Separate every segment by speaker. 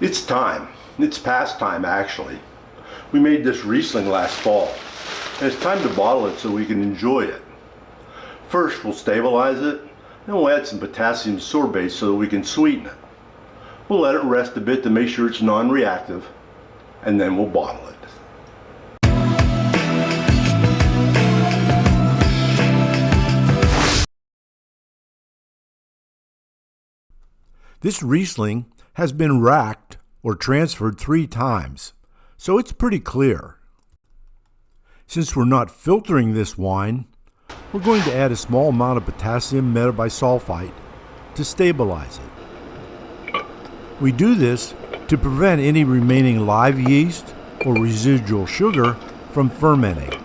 Speaker 1: It's time. It's past time, actually. We made this Riesling last fall, and it's time to bottle it so we can enjoy it. First, we'll stabilize it, then we'll add some potassium sorbate so that we can sweeten it. We'll let it rest a bit to make sure it's non-reactive, and then we'll bottle it.
Speaker 2: This Riesling has been racked or transferred 3 times, so it's pretty clear. Since we're not filtering this wine, we're going to add a small amount of potassium metabisulfite to stabilize it. We do this to prevent any remaining live yeast or residual sugar from fermenting.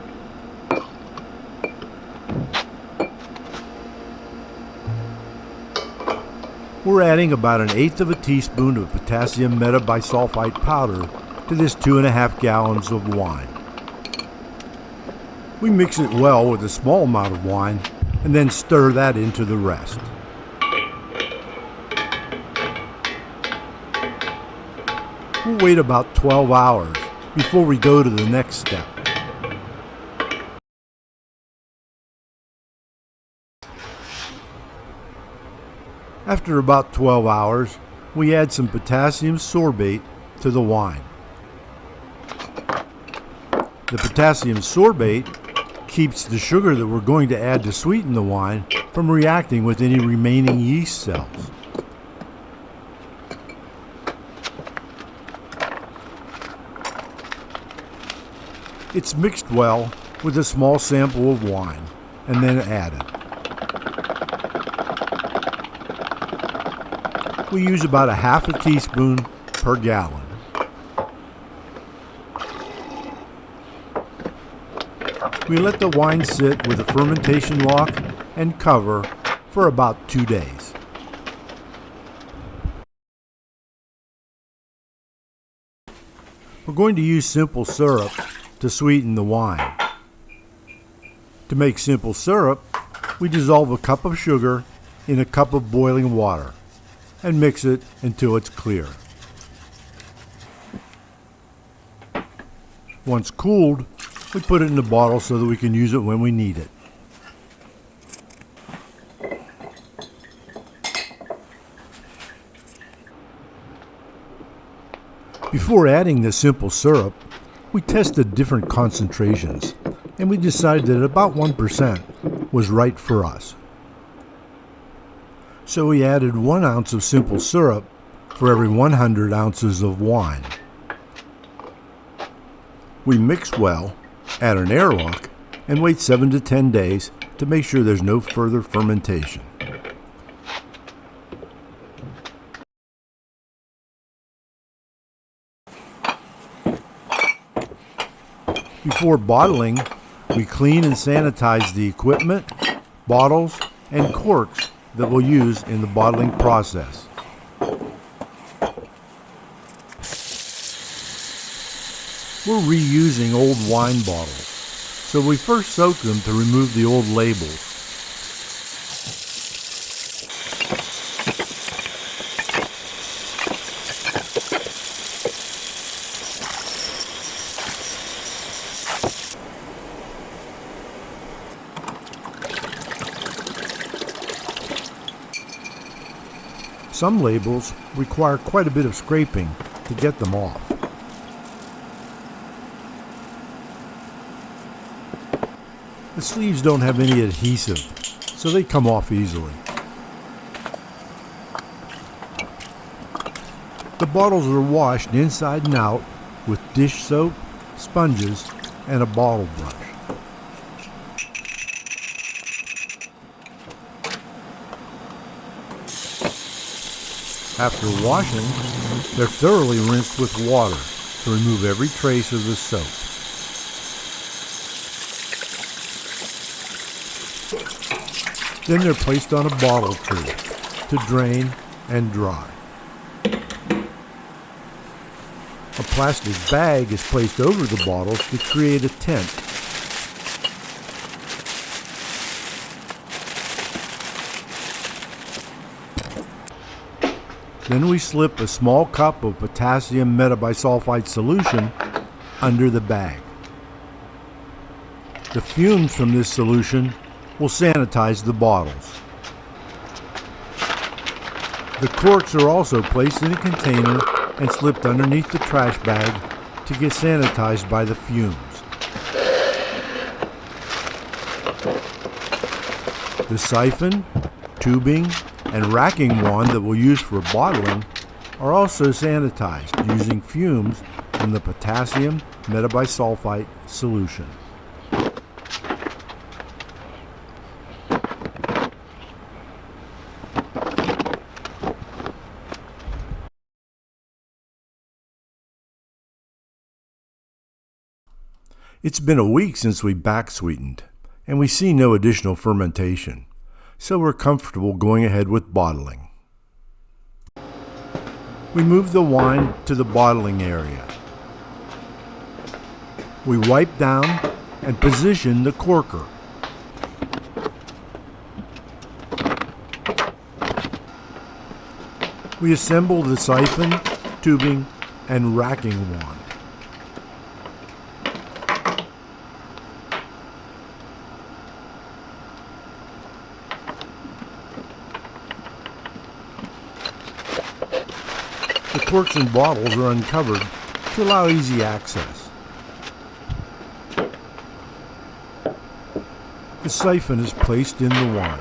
Speaker 2: We're adding about 1/8 of a teaspoon of potassium metabisulfite powder to this 2.5 gallons of wine. We mix it well with a small amount of wine and then stir that into the rest. We'll wait about 12 hours before we go to the next step. After about 12 hours, we add some potassium sorbate to the wine. The potassium sorbate keeps the sugar that we're going to add to sweeten the wine from reacting with any remaining yeast cells. It's mixed well with a small sample of wine and then added. We use about 1/2 teaspoon per gallon. We let the wine sit with a fermentation lock and cover for about 2 days. We're going to use simple syrup to sweeten the wine. To make simple syrup, we dissolve a cup of sugar in a cup of boiling water and mix it until it's clear. Once cooled, we put it in a bottle so that we can use it when we need it. Before adding the simple syrup, we tested different concentrations, and we decided that about 1% was right for us. So we added 1 ounce of simple syrup for every 100 ounces of wine. We mix well, add an airlock, and wait 7 to 10 days to make sure there's no further fermentation. Before bottling, we clean and sanitize the equipment, bottles, and corks that we'll use in the bottling process. We're reusing old wine bottles, so we first soak them to remove the old labels. Some labels require quite a bit of scraping to get them off. The sleeves don't have any adhesive, so they come off easily. The bottles are washed inside and out with dish soap, sponges, and a bottle brush. After washing, they're thoroughly rinsed with water to remove every trace of the soap. Then they're placed on a bottle tree to drain and dry. A plastic bag is placed over the bottles to create a tent. Then we slip a small cup of potassium metabisulfite solution under the bag. The fumes from this solution will sanitize the bottles. The corks are also placed in a container and slipped underneath the trash bag to get sanitized by the fumes. The siphon, tubing, and racking wand that we'll use for bottling are also sanitized using fumes from the potassium metabisulfite solution. It's been a week since we back sweetened, and we see no additional fermentation, so we're comfortable going ahead with bottling. We move the wine to the bottling area. We wipe down and position the corker. We assemble the siphon, tubing, and racking wand. The corks and bottles are uncovered to allow easy access. The siphon is placed in the wine.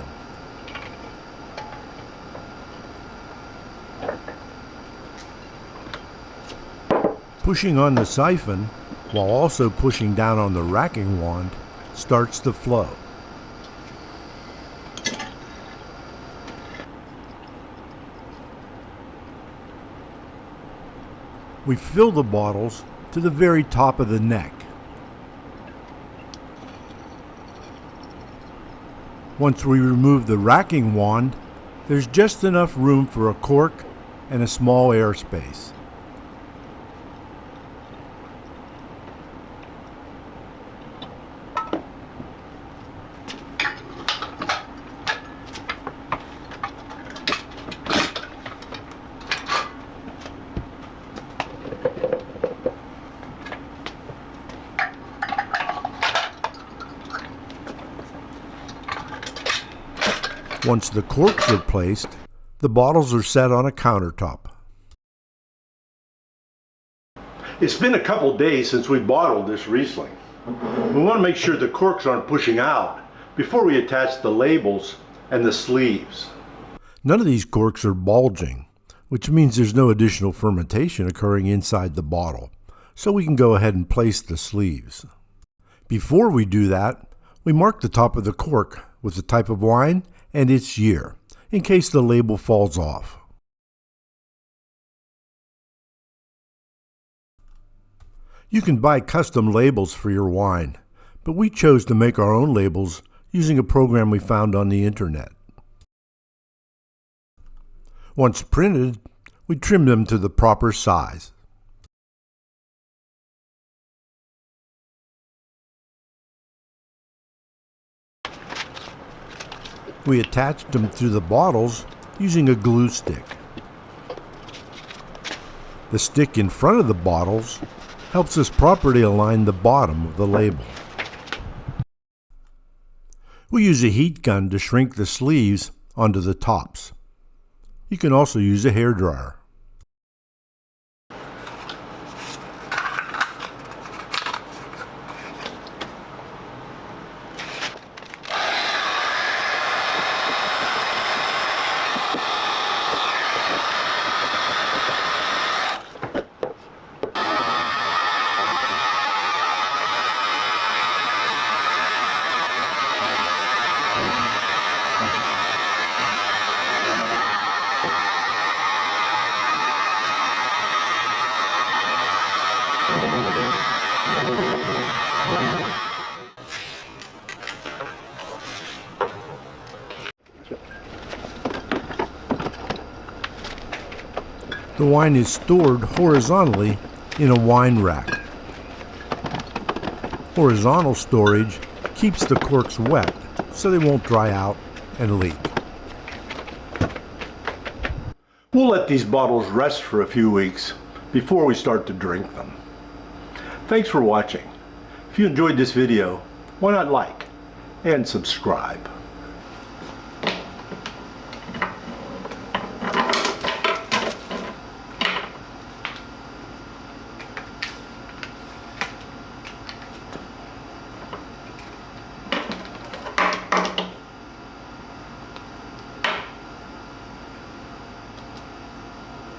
Speaker 2: Pushing on the siphon, while also pushing down on the racking wand, starts the flow. We fill the bottles to the very top of the neck. Once we remove the racking wand, there's just enough room for a cork and a small airspace. Once the corks are placed, the bottles are set on a countertop.
Speaker 1: It's been a couple days since we bottled this Riesling. We want to make sure the corks aren't pushing out before we attach the labels and the sleeves.
Speaker 2: None of these corks are bulging, which means there's no additional fermentation occurring inside the bottle, so we can go ahead and place the sleeves. Before we do that, we mark the top of the cork with the type of wine and its year, in case the label falls off. You can buy custom labels for your wine, but we chose to make our own labels using a program we found on the internet. Once printed, we trim them to the proper size. We attached them to the bottles using a glue stick. The stick in front of the bottles helps us properly align the bottom of the label. We use a heat gun to shrink the sleeves onto the tops. You can also use a hairdryer. The wine is stored horizontally in a wine rack. Horizontal storage keeps the corks wet so they won't dry out and leak.
Speaker 1: We'll let these bottles rest for a few weeks before we start to drink them. Thanks for watching. If you enjoyed this video, why not like and subscribe?